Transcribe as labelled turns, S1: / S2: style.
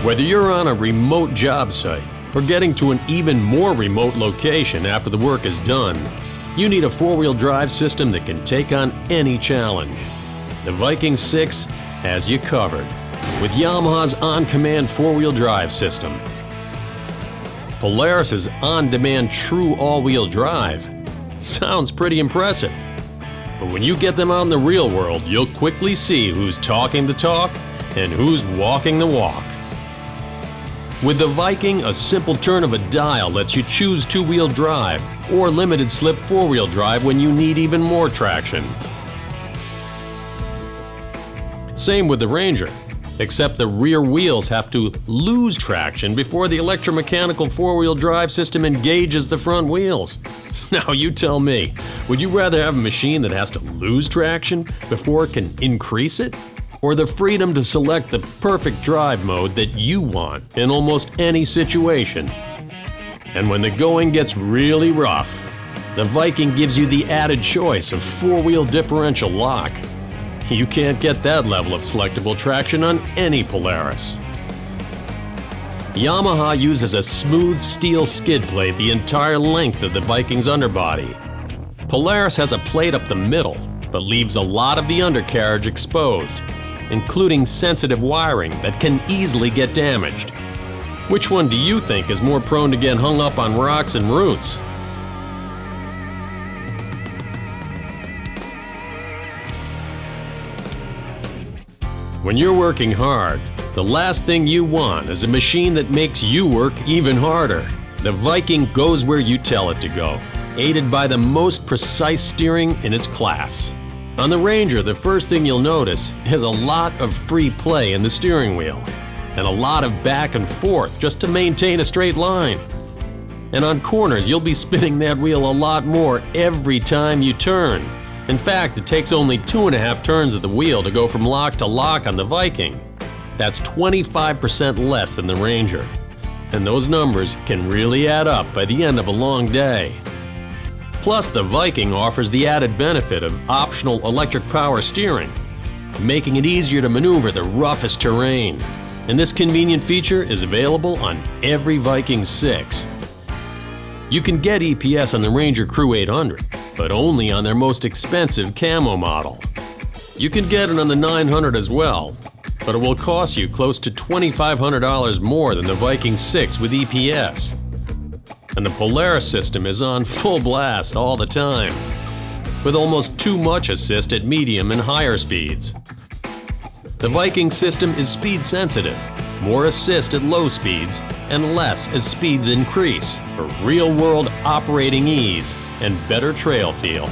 S1: Whether you're on a remote job site or getting to an even more remote location after the work is done, you need a four-wheel drive system that can take on any challenge. The Viking VI has you covered with Yamaha's on-command four-wheel drive system. Polaris's on-demand true all-wheel drive sounds pretty impressive. But when you get them out in the real world, you'll quickly see who's talking the talk and who's walking the walk. With the Viking, a simple turn of a dial lets you choose two-wheel drive or limited slip four-wheel drive when you need even more traction. Same with the Ranger, except the rear wheels have to lose traction before the electromechanical four-wheel drive system engages the front wheels. Now you tell me, would you rather have a machine that has to lose traction before it can increase it? Or the freedom to select the perfect drive mode that you want in almost any situation? And when the going gets really rough, the Viking gives you the added choice of four-wheel differential lock. You can't get that level of selectable traction on any Polaris. Yamaha uses a smooth steel skid plate the entire length of the Viking's underbody. Polaris has a plate up the middle, but leaves a lot of the undercarriage exposed, including sensitive wiring that can easily get damaged. Which one do you think is more prone to get hung up on rocks and roots? When you're working hard, the last thing you want is a machine that makes you work even harder. The Viking goes where you tell it to go, aided by the most precise steering in its class. On the Ranger, the first thing you'll notice is a lot of free play in the steering wheel, and a lot of back and forth just to maintain a straight line. And on corners, you'll be spinning that wheel a lot more every time you turn. In fact, it takes only 2.5 turns of the wheel to go from lock to lock on the Viking. That's 25% less than the Ranger. And those numbers can really add up by the end of a long day. Plus, the Viking offers the added benefit of optional electric power steering, making it easier to maneuver the roughest terrain. And this convenient feature is available on every Viking VI. You can get EPS on the Ranger Crew 800, but only on their most expensive camo model. You can get it on the 900 as well, but it will cost you close to $2,500 more than the Viking VI with EPS. And the Polaris system is on full blast all the time, with almost too much assist at medium and higher speeds. The Viking system is speed sensitive, more assist at low speeds, and less as speeds increase for real-world operating ease and better trail feel.